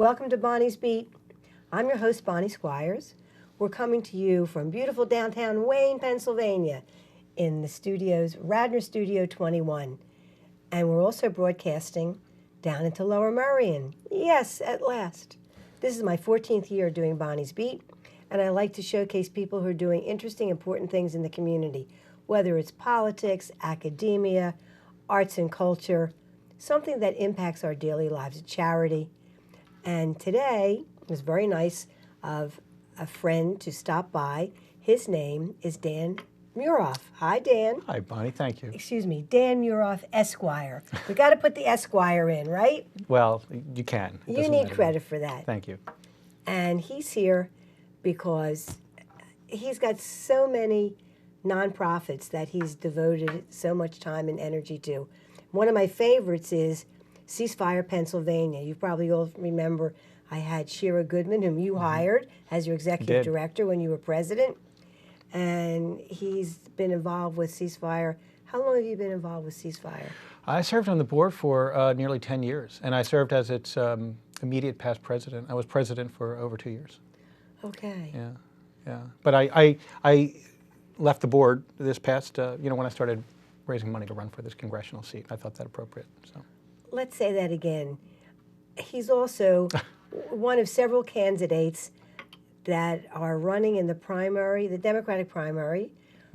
Welcome to Bonnie's Beat. I'm your host, Bonnie Squires. We're coming to you from beautiful downtown Wayne, Pennsylvania, in the studios, Radnor Studio 21. And we're also broadcasting down into Lower Merion. Yes, at last. This is my 14th year doing Bonnie's Beat, and I like to showcase people who are doing interesting, important things in the community, whether it's politics, academia, arts and culture, something that impacts our daily lives, charity. And today it was very nice of a friend to stop by. His name is Dan Muroff. Hi, Dan. Hi, Bonnie. Thank you. Excuse me, Dan Muroff, Esquire. We got to put the Esquire in, right? Well, you can. You need credit for that. Thank you. And he's here because he's got so many nonprofits that he's devoted so much time and energy to. One of my favorites is Ceasefire Pennsylvania. You probably all remember I had Shira Goodman, whom you hired as your executive director when you were president. And he's been involved with Ceasefire. How long have you been involved with Ceasefire? I served on the board for nearly 10 years, and I served as its immediate past president. I was president for over 2 years. Okay. Yeah. But I left the board this past, when I started raising money to run for this congressional seat. I thought that appropriate. So. Let's say that again. He's also one of several candidates that are running in the primary, the Democratic primary,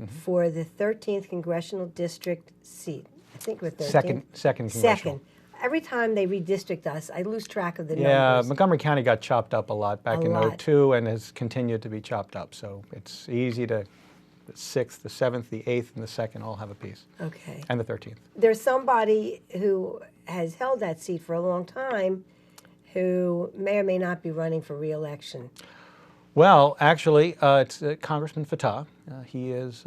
for the 13th congressional district seat. I think we're 13th. Second congressional. Second. Every time they redistrict us, I lose track of the numbers. Yeah, Montgomery County got chopped up a lot back in '02 and has continued to be chopped up. So it's easy to, the 6th, the 7th, the 8th, and the 2nd all have a piece. Okay. And the 13th. There's somebody who has held that seat for a long time who may or may not be running for re-election. Well, actually, it's Congressman Fattah. He is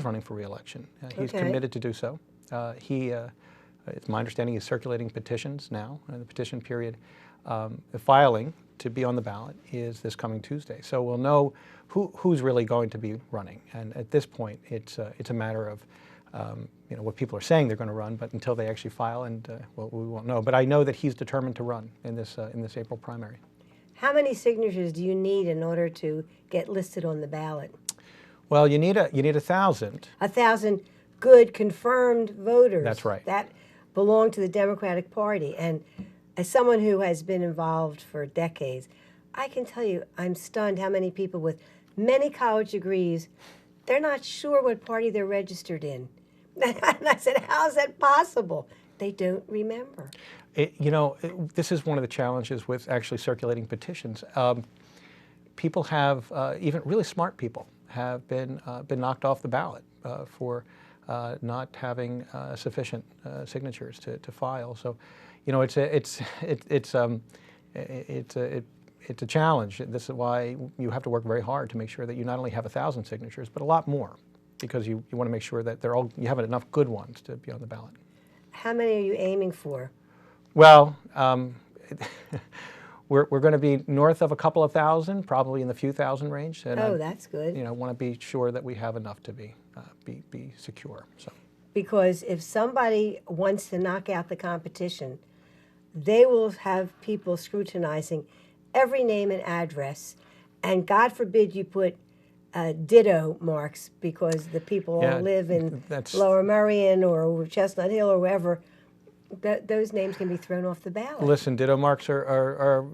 running for re-election. He's committed to do so. It's my understanding he's circulating petitions now. The petition period, the filing to be on the ballot is this coming Tuesday. So we'll know who's really going to be running. And at this point, it's a matter of what people are saying they're going to run, but until they actually file, we won't know. But I know that he's determined to run in this April primary. How many signatures do you need in order to get listed on the ballot? Well, you need 1,000. 1,000 good confirmed voters. That's right. That belong to the Democratic Party. And as someone who has been involved for decades, I can tell you I'm stunned how many people with many college degrees, they're not sure what party they're registered in. And I said, how is that possible? They don't remember. This is one of the challenges with actually circulating petitions. People have, even really smart people, have been knocked off the ballot for not having sufficient signatures to file. So, it's a challenge. This is why you have to work very hard to make sure that you not only have 1,000 signatures, but a lot more, because you want to make sure that you have enough good ones to be on the ballot. How many are you aiming for? Well, we're going to be north of a couple of thousand, probably in the few thousand range. And that's good. Want to be sure that we have enough to be secure. So. Because if somebody wants to knock out the competition, they will have people scrutinizing every name and address, and God forbid you put ditto marks because the people all live in Lower Merion or Chestnut Hill or wherever. Those names can be thrown off the ballot. Listen, ditto marks are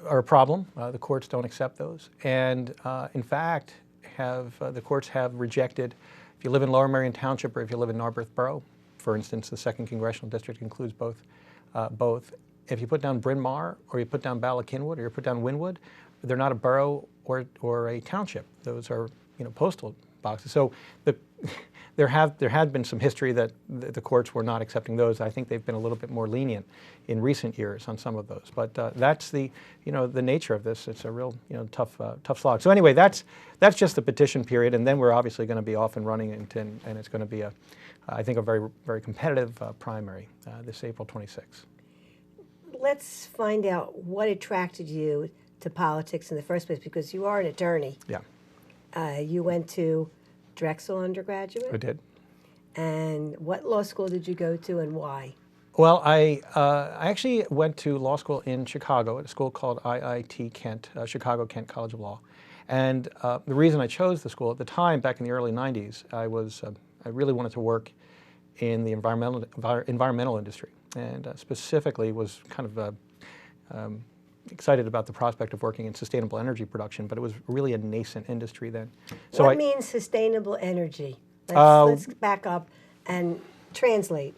a problem. The courts don't accept those, and in fact, the courts have rejected. If you live in Lower Merion Township or if you live in Narberth Borough, for instance, the 2nd congressional district includes both. If you put down Bryn Mawr or you put down Bala Cynwyd or you put down Wynwood, they're not a borough or a township. Those are postal boxes. So there had been some history that the courts were not accepting those. I think they've been a little bit more lenient in recent years on some of those. But that's the nature of this. It's a real tough slog. So anyway, that's just the petition period, and then we're obviously going to be off and running, and it's going to be I think a very, very competitive primary this April 26th. Let's find out what attracted you to politics in the first place, because you are an attorney. Yeah. You went to Drexel undergraduate? I did. And what law school did you go to and why? Well, I actually went to law school in Chicago at a school called IIT Kent, Chicago Kent College of Law. And the reason I chose the school at the time, back in the early 90s, I really wanted to work in the environmental industry, and specifically was kind of excited about the prospect of working in sustainable energy production, but it was really a nascent industry then. So what means sustainable energy? Let's back up and translate.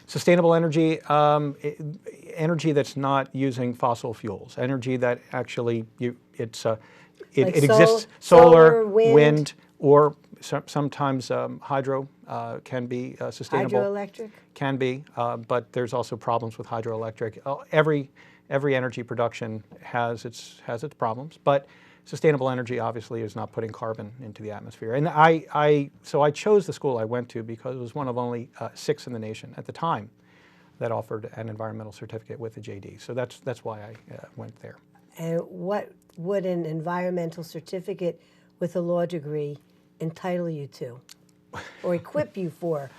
Sustainable energy, energy that's not using fossil fuels, energy that actually it Like exists, solar, wind, or sometimes hydro can be sustainable. Hydroelectric? Can be, but there's also problems with hydroelectric. Every energy production has its problems, but sustainable energy obviously is not putting carbon into the atmosphere. And so I chose the school I went to because it was one of only 6 in the nation at the time that offered an environmental certificate with a JD. So that's why I went there. And what would an environmental certificate with a law degree entitle you to or equip you for?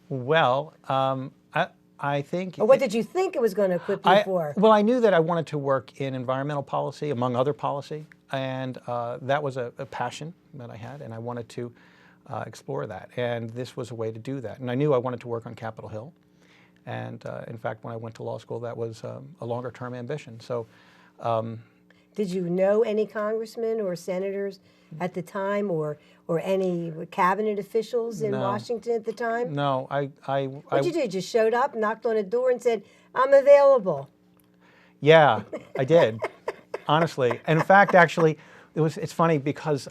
Well, I think... Or what did you think it was going to equip you for? Well, I knew that I wanted to work in environmental policy, among other policy, and that was a passion that I had, and I wanted to explore that. And this was a way to do that. And I knew I wanted to work on Capitol Hill. And in fact, when I went to law school, that was a longer-term ambition. So, did you know any congressmen or senators at the time, or any cabinet officials in Washington at the time? No, What'd you do? Just showed up, knocked on a door, and said, "I'm available." Yeah, I did. Honestly, and in fact, actually, it's funny because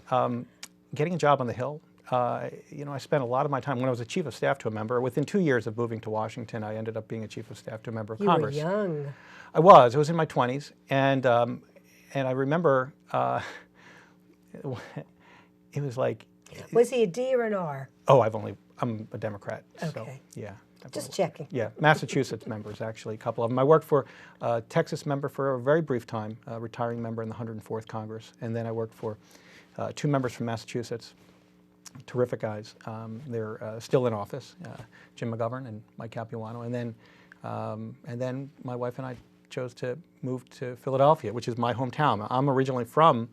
getting a job on the Hill. I spent a lot of my time when I was a chief of staff to a member. Within 2 years of moving to Washington, I ended up being a chief of staff to a member of Congress. You were young. I was in my 20s, and I remember it was like. Was he a D or an R? Oh, I'm a Democrat. Okay. So, yeah. Just checking. Yeah, Massachusetts members, actually, a couple of them. I worked for a Texas member for a very brief time, a retiring member in the 104th Congress, and then I worked for 2 members from Massachusetts. Terrific guys. They're still in office, Jim McGovern and Mike Capuano. And then my wife and I chose to move to Philadelphia, which is my hometown. I'm originally from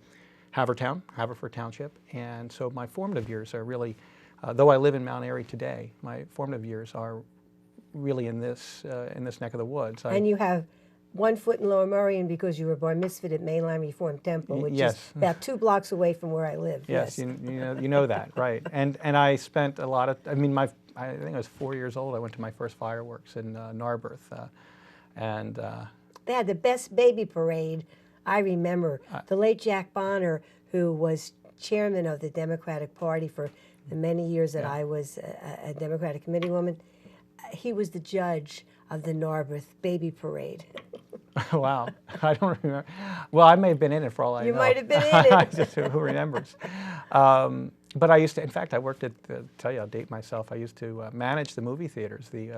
Haverford Township, and so my formative years are really, though I live in Mount Airy today, my formative years are really in this neck of the woods. And you have one foot in Lower Merion because you were bar mitzvahed at Mainline Reformed Temple, which is about 2 blocks away from where I live. Yes, you know that, right? And I spent a lot of. I mean, I think I was 4 years old. I went to my first fireworks in Narberth, and they had the best baby parade. I remember the late Jack Bonner, who was chairman of the Democratic Party for the many years that I was a Democratic committee woman. He was the judge of the Narberth baby parade. Wow, I don't remember. Well, I may have been in it for all I know. You might have been in it. Just, who remembers? But I used to, in fact, I worked at, tell you, I'll date myself, I used to manage the movie theaters, the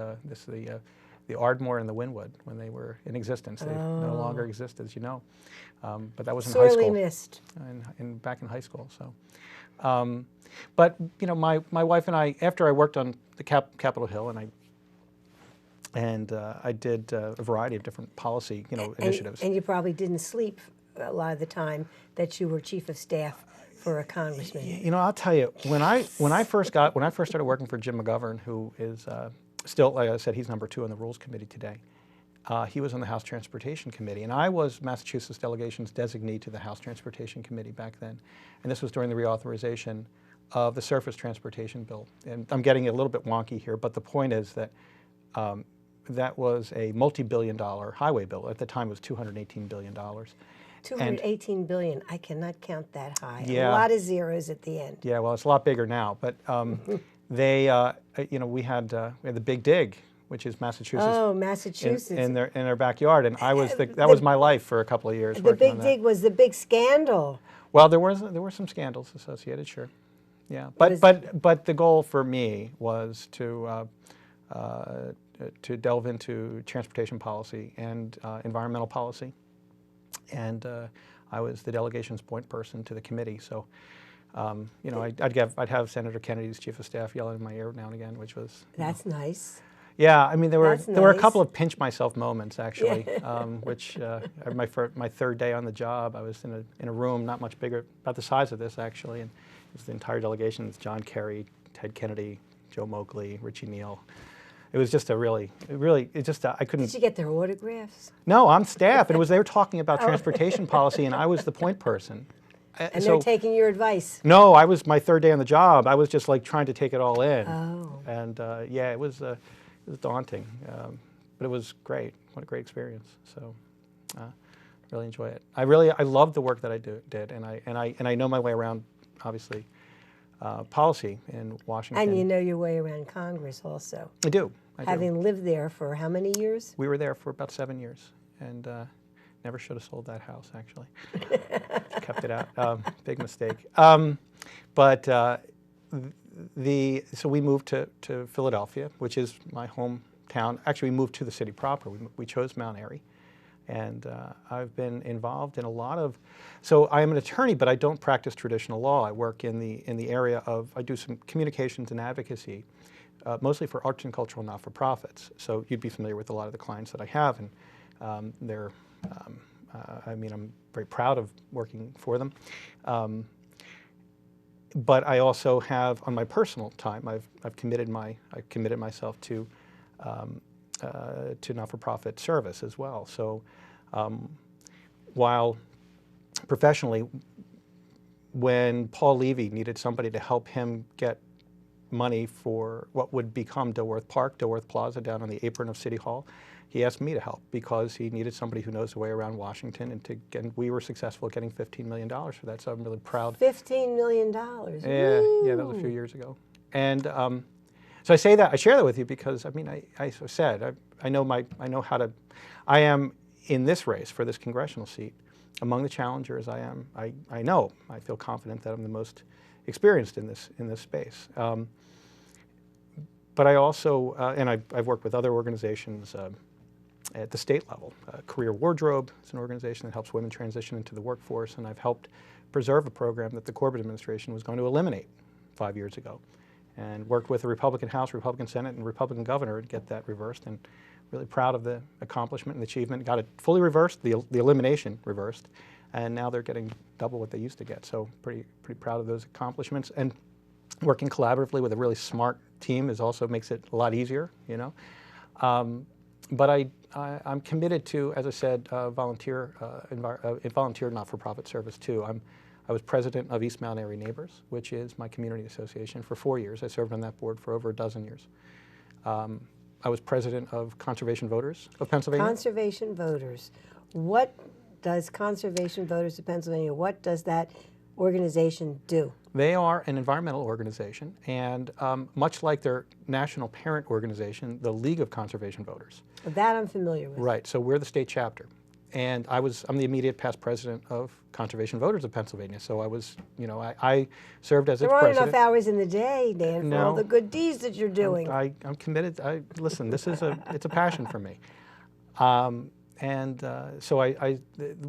Ardmore and the Wynwood, when they were in existence. They no longer exist, as you know. But that was in high school. Sorely missed. Back in high school, so. But, my wife and I, after I worked on the Capitol Hill, and I did a variety of different policy, initiatives. And you probably didn't sleep a lot of the time that you were chief of staff for a congressman. I'll tell you, when I first started working for Jim McGovern, who is still, like I said, he's number 2 on the Rules Committee today. He was on the House Transportation Committee, and I was Massachusetts delegation's designee to the House Transportation Committee back then. And this was during the reauthorization of the Surface Transportation Bill. And I'm getting a little bit wonky here, but the point is that that was a multi-billion-dollar highway bill. At the time, it was $218 billion. $218 billion. I cannot count that high. Yeah. A lot of zeros at the end. Yeah, well, it's a lot bigger now. But we had the Big Dig, which is Massachusetts. Oh, Massachusetts. In their backyard, and I was that was my life for a couple of years. The Big Dig was the big scandal. Well, there were some scandals associated, sure. Yeah, but the goal for me was to delve into transportation policy and environmental policy, and I was the delegation's point person to the committee. So, I'd have Senator Kennedy's chief of staff yelling in my ear now and again, which was that's nice. Yeah, I mean, there were That's a couple nice. of pinch myself moments actually, which my third day on the job, I was in a room not much bigger, about the size of this actually, and it was the entire delegation. It's John Kerry, Ted Kennedy, Joe Moakley, Richie Neal. It was just I couldn't. Did you get their autographs? No, I'm staff, and they were talking about transportation policy, and I was the point person. And they're taking your advice. No, I was my third day on the job. I was just like trying to take it all in. Oh. And yeah, it was daunting, but it was great. What a great experience. So, really enjoy it. I love the work that I did, and I know my way around, obviously, policy in Washington. And you know your way around Congress also. I do. Having lived there for how many years? We were there for about 7 years, and never should have sold that house, actually. Kept it out. Big mistake. But so we moved to Philadelphia, which is my hometown. Actually, we moved to the city proper. We chose Mount Airy. And I've been involved in a lot of, so I am an attorney, but I don't practice traditional law. I work in the area of, I do some communications and advocacy, mostly for arts and cultural not-for-profits. So you'd be familiar with a lot of the clients that I have, and I mean, I'm very proud of working for them. But I also have, on my personal time, I've committed myself to not-for-profit service as well. So while professionally, when Paul Levy needed somebody to help him get money for what would become Dilworth Park, Dilworth Plaza down on the apron of City Hall, he asked me to help because he needed somebody who knows the way around Washington, and we were successful at getting $15 million for that, so I'm really proud. $15 million. Yeah, that was a few years ago. And so I share that with you because, I mean, I said, I am in this race for this congressional seat, among the challengers I feel confident that I'm the most experienced in this space. But I also, and I've worked with other organizations at the state level. Career Wardrobe is an organization that helps women transition into the workforce, and I've helped preserve a program that the Corbett administration was going to eliminate 5 years ago, and worked with the Republican House, Republican Senate, and Republican governor to get that reversed, and really proud of the accomplishment and achievement. Got it fully reversed, the elimination reversed, and now they're getting double what they used to get. So pretty proud of those accomplishments. And working collaboratively with a really smart team also makes it a lot easier, you know. But I'm committed to, as I said, volunteer not-for-profit service too. I was president of East Mount Airy Neighbors, which is my community association, for 4 years. I served on that board for over a dozen years. I was president of Conservation Voters of Pennsylvania. Conservation Voters. What does Conservation Voters of Pennsylvania, what does that organization do? They are an environmental organization, and much like their national parent organization, the League of Conservation Voters. That I'm familiar with. Right, so we're the state chapter. And I'm the immediate past president of Conservation Voters of Pennsylvania. So I was, you know, I served as its president. There aren't enough hours in the day, Dan, for all the good deeds that you're doing. I'm committed. Listen, it's a passion for me. So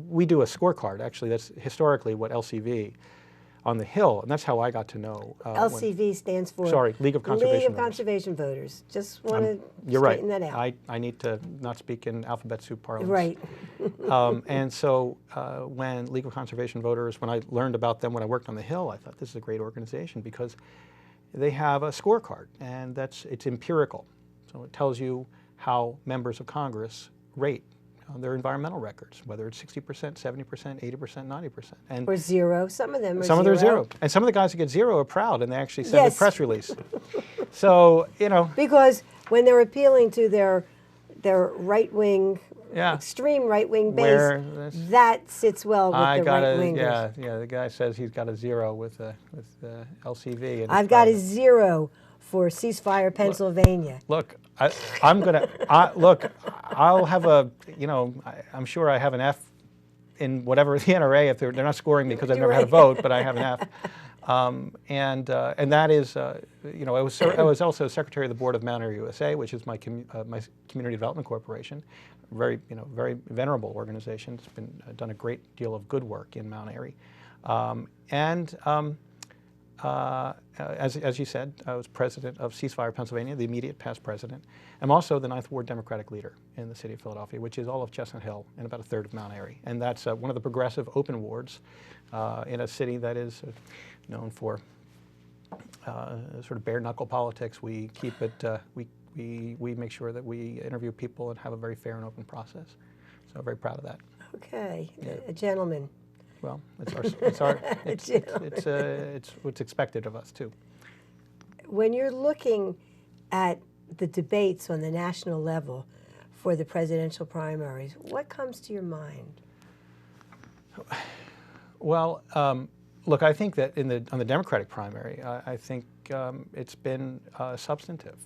we do a scorecard, actually. That's historically what LCV on the Hill, and that's how I got to know. LCV stands for? Sorry, League of Conservation Voters. League of Conservation Voters. Just want to You're right. straighten that out. I need to not speak in alphabet soup parlance. Right. And so when League of Conservation Voters, when I learned about them when I worked on the Hill, I thought this is a great organization because they have a scorecard, and it's empirical. So it tells you how members of Congress rate their environmental records, whether it's 60%, 70%, 80%, 90%. Or zero. Some of them are Some of them are zero. And some of the guys who get zero are proud, and they actually send a press release. So, you know. Because when they're appealing to their right-wing, extreme right-wing base, that sits well with the right-wingers. Yeah, the guy says he's got a zero with LCV. And I've got a zero for Ceasefire Pennsylvania. Look, I'll have a, you know, I'm sure I have an F in whatever the NRA, if they're not scoring me because I've never had a vote, but I have an F. And that is, you know, I was also secretary of the board of Mount Airy USA, which is my community development corporation, very venerable organization. It's been done a great deal of good work in Mount Airy, as you said, I was president of Ceasefire Pennsylvania, the immediate past president. I'm also the 9th Ward Democratic leader in the city of Philadelphia, which is all of Chestnut Hill and about a third of Mount Airy. And that's one of the progressive open wards in a city that is known for sort of bare knuckle politics. We keep it, we make sure that we interview people and have a very fair and open process. So I'm very proud of that. Okay, Yeah. a gentleman. Well, it's what's expected of us too. When you're looking at the debates on the national level for the presidential primaries, what comes to your mind? Well, look, I think that on the Democratic primary, I think it's been substantive.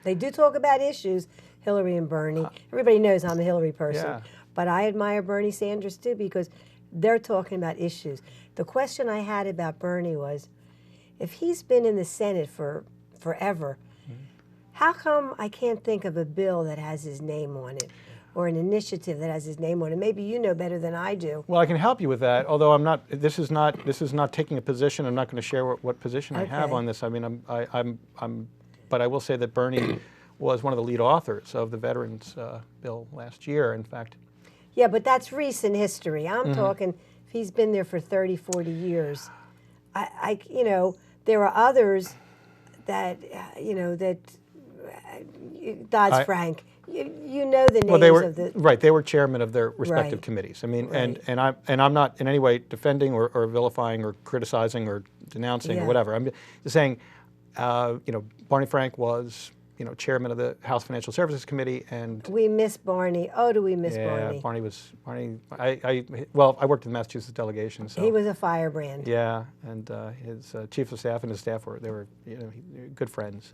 They do talk about issues, Hillary and Bernie. Everybody knows I'm a Hillary person. Yeah. But I admire Bernie Sanders too because they're talking about issues. The question I had about Bernie was, if he's been in the Senate for forever, how come I can't think of a bill that has his name on it or an initiative that has his name on it? Maybe you know better than I do. Well, I can help you with that, although I'm not. This is not taking a position. I'm not going to share what position I have on this. I mean, but I will say that Bernie was one of the lead authors of the Veterans Bill last year. In fact. Yeah, but that's recent history. I'm talking if he's been there for 30, 40 years. There are others that, Dodd-Frank. You know the names of the... Right, they were chairmen of their respective Right. committees. I mean, Right. and I'm not in any way defending or vilifying or criticizing or denouncing or whatever. I'm just saying, Barney Frank was, chairman of the House Financial Services Committee, and We miss Barney. Oh, do we miss Barney? Barney. I worked in the Massachusetts delegation, so He was a firebrand. yeah, and his chief of staff and his staff were good friends.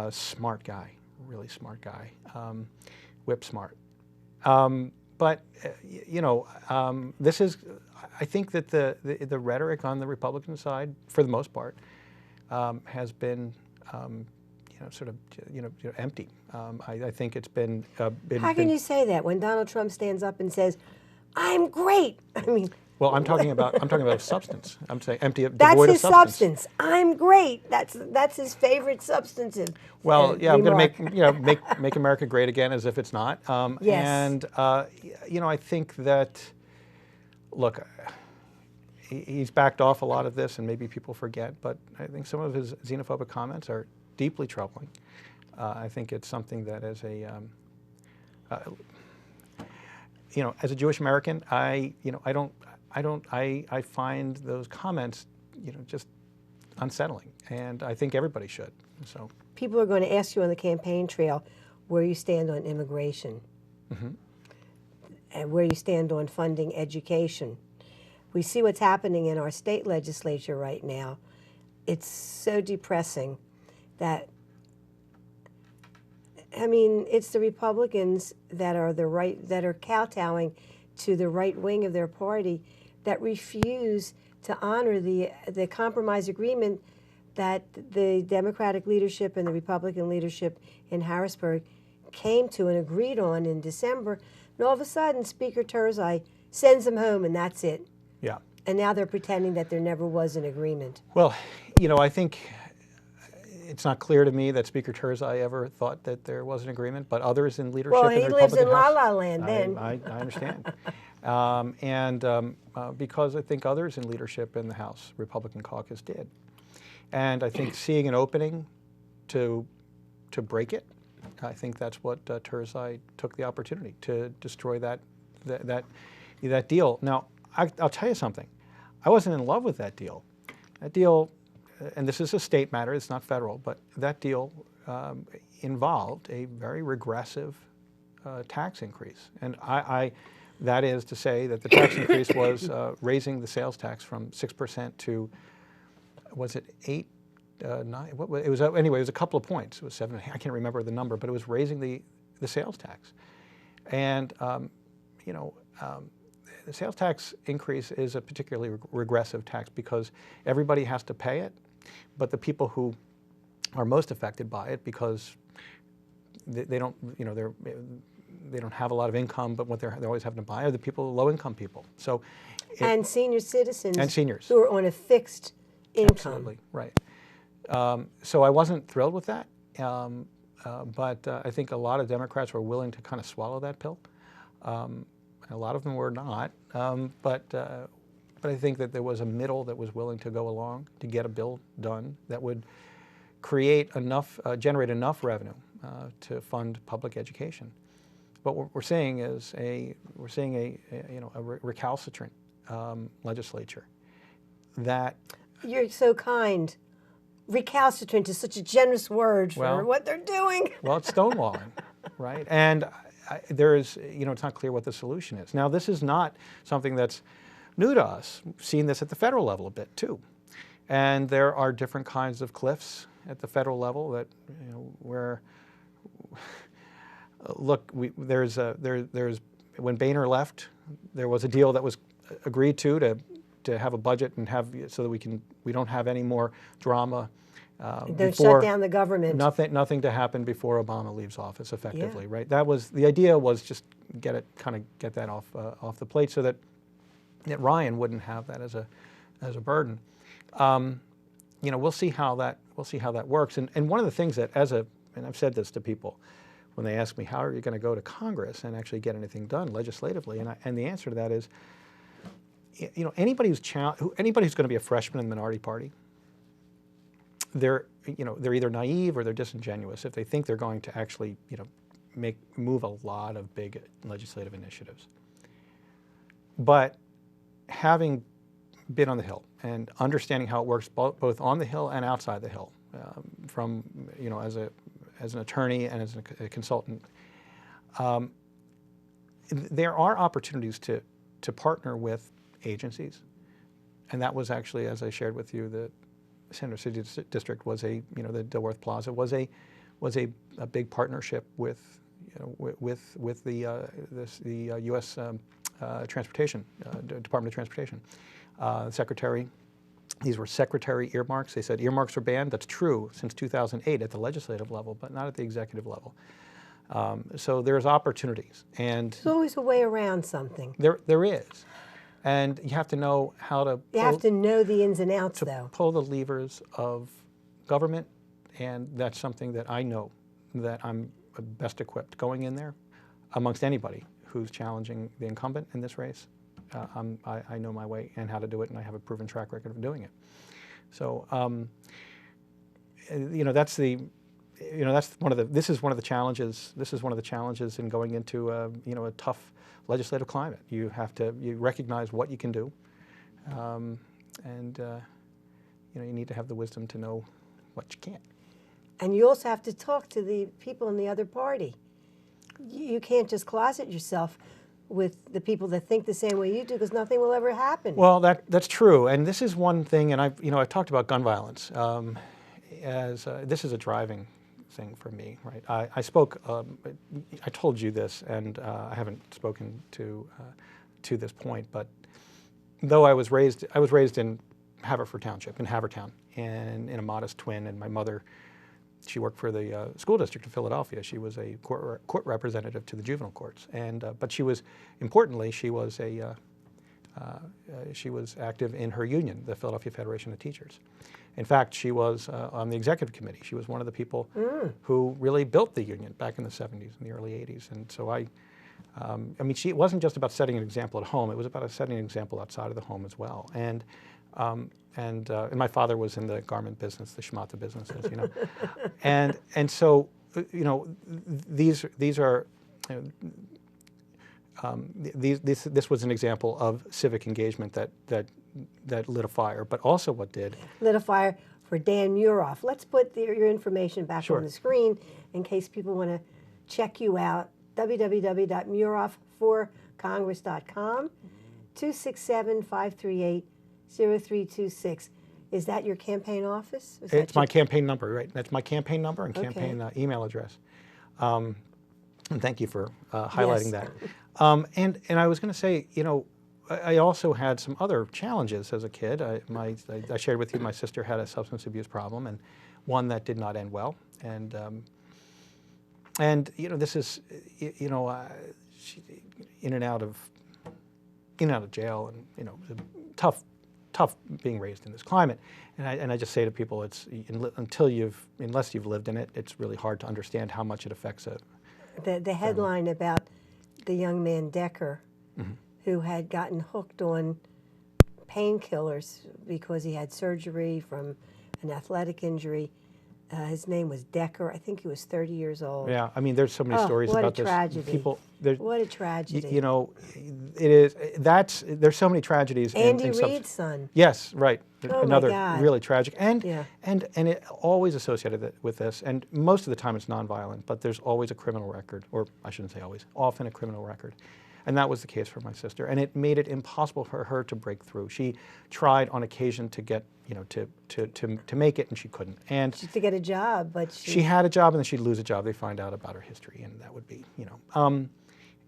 Smart guy, really smart guy, whip smart. But this is. I think that the rhetoric on the Republican side, for the most part, has been. Empty. I think it's been. How can you say that when Donald Trump stands up and says, "I'm great"? I mean. Well, I'm talking about substance. I'm saying empty, That's devoid of his substance. I'm great. That's his favorite substantive. Well, yeah, I'm going to remark. make America great again, as if it's not. Yes. And I think that, look, he's backed off a lot of this, and maybe people forget. But I think some of his xenophobic comments are deeply troubling. I think it's something that, as a Jewish American, I find those comments, just unsettling, and I think everybody should. So People are going to ask you on the campaign trail where you stand on immigration, and where you stand on funding education. We see what's happening in our state legislature right now. It's so depressing that, it's the Republicans that are that are kowtowing to the right wing of their party that refuse to honor the compromise agreement that the Democratic leadership and the Republican leadership in Harrisburg came to and agreed on in December. And all of a sudden, Speaker Turzai sends them home, and that's it. yeah. And now they're pretending that there never was an agreement. Well, I think it's not clear to me that Speaker Turzai ever thought that there was an agreement, but others in leadership Well, in the he lives Republican in House, La La Land then. I understand. Because I think others in leadership in the House Republican caucus did. And I think seeing an opening to break it, I think that's what Turzai took the opportunity to destroy that deal. Now, I'll tell you something. I wasn't in love with that deal. That deal, and this is a state matter, it's not federal, but that deal involved a very regressive tax increase. And that is to say that the tax increase was raising the sales tax from 6% to, was it 8, 9? It was anyway. It was a couple of points. It was 7. I can't remember the number, but it was raising the sales tax. And the sales tax increase is a particularly regressive tax because everybody has to pay it, but the people who are most affected by it because they don't, they don't have a lot of income, but what they're always having to buy are the people, low-income people. So, and senior citizens and seniors who are on a fixed income. Absolutely right. So I wasn't thrilled with that, but I think a lot of Democrats were willing to kind of swallow that pill. A lot of them were not, but I think that there was a middle that was willing to go along to get a bill done that would create enough, generate enough revenue to fund public education. What we're seeing is a recalcitrant legislature that. You're so kind. Recalcitrant is such a generous word for what they're doing. Well, it's stonewalling, right? And there is, it's not clear what the solution is. Now, this is not something that's new to us. We've seen this at the federal level a bit too, and there are different kinds of cliffs at the federal level that, where. Look, there's when Boehner left, there was a deal that was agreed to have a budget and have so that we don't have any more drama. Don't shut down the government. Nothing to happen before Obama leaves office, effectively, right? That was the idea. Was just get that off the plate so that Ryan wouldn't have that as a burden. We'll see how that works. And one of the things that and I've said this to people when they ask me, how are you going to go to Congress and actually get anything done legislatively? And the answer to that is, anybody who's going to be a freshman in the minority party, they're either naive or they're disingenuous if they think they're going to actually, move a lot of big legislative initiatives. But having been on the Hill and understanding how it works both on the Hill and outside the Hill, from as an attorney and as a consultant, there are opportunities to partner with agencies, and that was actually, as I shared with you, the Center City District was the Dilworth Plaza was a big partnership with the U.S. Transportation Department of Transportation Secretary. These were secretary earmarks. They said earmarks were banned. That's true since 2008 at the legislative level, but not at the executive level. So there's opportunities, and there's always a way around something. There is, and you have to know how to. You have to know the ins and outs, though. Pull the levers of government, and that's something that I know that I'm best equipped going in there, amongst anybody who's challenging the incumbent in this race. I know my way and how to do it, and I have a proven track record of doing it. So, that's one of the. This is one of the challenges. This is one of the challenges in going into a tough legislative climate. You recognize what you can do, and you need to have the wisdom to know what you can't. And you also have to talk to the people in the other party. You can't just closet yourself with the people that think the same way you do, because nothing will ever happen. Well, that's true, and this is one thing. And I've talked about gun violence as this is a driving thing for me, right? I spoke. I told you this, and I haven't spoken to this point. But though I was raised in Haverford Township, in Havertown, and in a modest twin, and my mother. She worked for the school district of Philadelphia. She was a court representative to the juvenile courts, but she was active in her union, the Philadelphia Federation of Teachers. In fact, she was on the executive committee. She was one of the people who really built the union back in the 70s and the early 80s. And so it wasn't just about setting an example at home. It was about setting an example outside of the home as well. And my father was in the garment business, the schmata businesses, and so this was an example of civic engagement that lit a fire, but also what did lit a fire for Dan Muroff. Let's put your information back on the screen in case people want to check you out. www.muroff4congress.com, 267-538-0326. Is that your campaign office? It's my campaign number, right? That's my campaign number and campaign email address. And thank you for highlighting that. And I was going to say, I also had some other challenges as a kid. I shared with you my sister had a substance abuse problem, and one that did not end well. And And this is, she, in and out of jail, and tough being raised in this climate. And I just say to people, unless you've lived in it, it's really hard to understand how much it affects a. The headline about the young man Decker, who had gotten hooked on painkillers because he had surgery from an athletic injury. His name was Decker. I think he was 30 years old. Yeah, I mean, there's so many stories about this. What a tragedy! People, what a tragedy! It is. There's so many tragedies. Andy Reid's son. Yes, right. Oh Another my God. really tragic, and Yeah. and it always associated with this. And most of the time it's nonviolent, but there's always a criminal record, or I shouldn't say always, often a criminal record. And that was the case for my sister, and it made it impossible for her to break through. She tried on occasion to get, to make it, and she couldn't. And to get a job, but she had a job, and then she'd lose a job. They find out about her history, and that would be,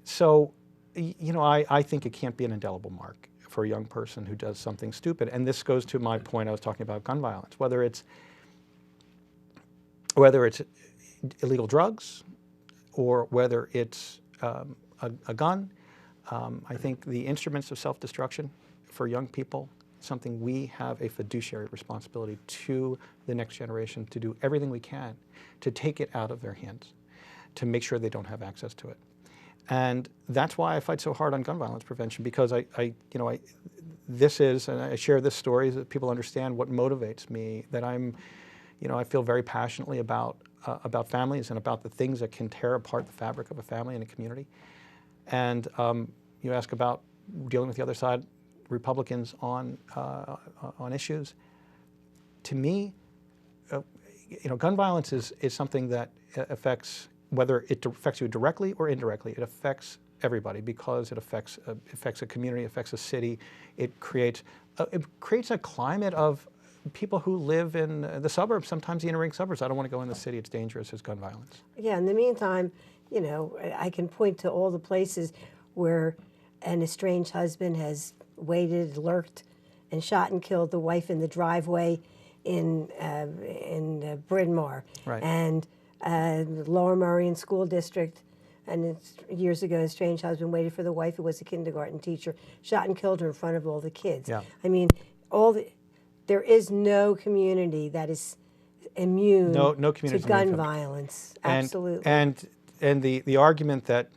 So, I think it can't be an indelible mark for a young person who does something stupid. And this goes to my point I was talking about gun violence, whether it's illegal drugs or whether it's a gun. I think the instruments of self-destruction for young people, something we have a fiduciary responsibility to the next generation to do everything we can to take it out of their hands, to make sure they don't have access to it. And that's why I fight so hard on gun violence prevention, because and I share this story so that people understand what motivates me, that I feel very passionately about families and about the things that can tear apart the fabric of a family and a community. And you ask about dealing with the other side, Republicans on issues. To me, gun violence is something that affects, whether it affects you directly or indirectly, it affects everybody, because it affects a community, affects a city. It creates a climate of people who live in the suburbs, sometimes the inner ring suburbs. I don't want to go in the city, it's dangerous, there's gun violence. Yeah, in the meantime, I can point to all the places where an estranged husband has waited, lurked, and shot and killed the wife in the driveway in Bryn Mawr. Right. And Lower Merion School District, and years ago, an estranged husband waited for the wife who was a kindergarten teacher, shot and killed her in front of all the kids. Yeah. I mean, there is no community that is immune to gun violence. Absolutely. And the argument that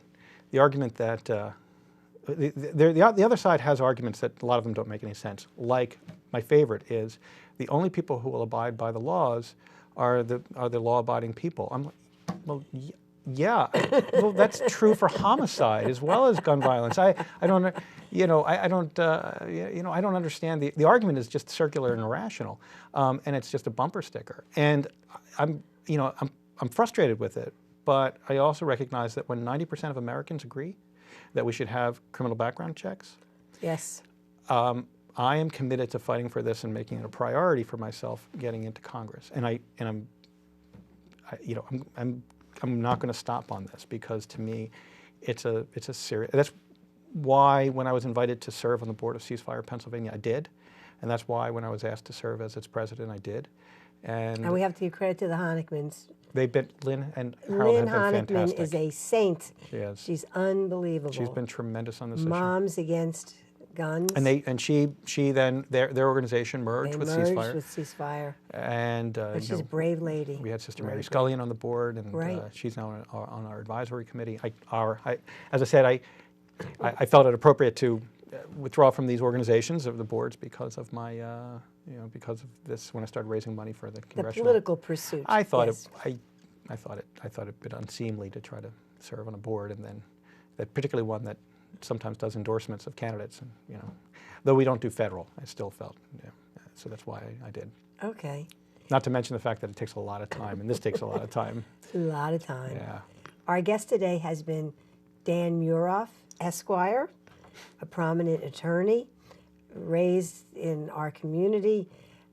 the other side has arguments that a lot of them don't make any sense. Like, my favorite is, the only people who will abide by the laws are the law-abiding people. I'm like, well, yeah, well, that's true for homicide as well as gun violence. I don't understand. The argument is just circular and irrational, and it's just a bumper sticker. And I'm frustrated with it. But I also recognize that when 90% of Americans agree that we should have criminal background checks, yes, I am committed to fighting for this and making it a priority for myself getting into Congress. And I'm not going to stop on this, because to me, it's a serious. That's why when I was invited to serve on the board of Ceasefire Pennsylvania, I did, and that's why when I was asked to serve as its president, I did. And we have to give credit to the Honigmans. Lynn and Harold have been fantastic. Lynn Honigman is a saint. She is. She's unbelievable. She's been tremendous on this issue. Moms Against Guns. And she then their organization merged with Ceasefire. Merged with Ceasefire. And she's a brave lady. We had Sister Mary Scullion on the board, and right. She's now on our advisory committee. As I said, I felt it appropriate to withdraw from these organizations of the boards because of my because of this, when I started raising money for the congressional. The political pursuit. I thought yes. I thought it a bit unseemly to try to serve on a board, and then that particularly one that sometimes does endorsements of candidates, and though we don't do federal, I still felt, so that's why I did. Okay. Not to mention the fact that it takes a lot of time, and this takes a lot of time. A lot of time. Yeah. Our guest today has been Dan Muroff, Esquire, a prominent attorney raised in our community,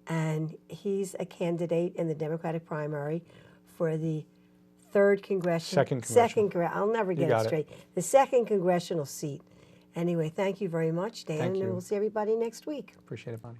and he's a candidate in the Democratic primary for the I'll never get it straight. The 2nd congressional seat. Anyway, thank you very much, Dan, and we'll see everybody next week. Appreciate it, Bonnie.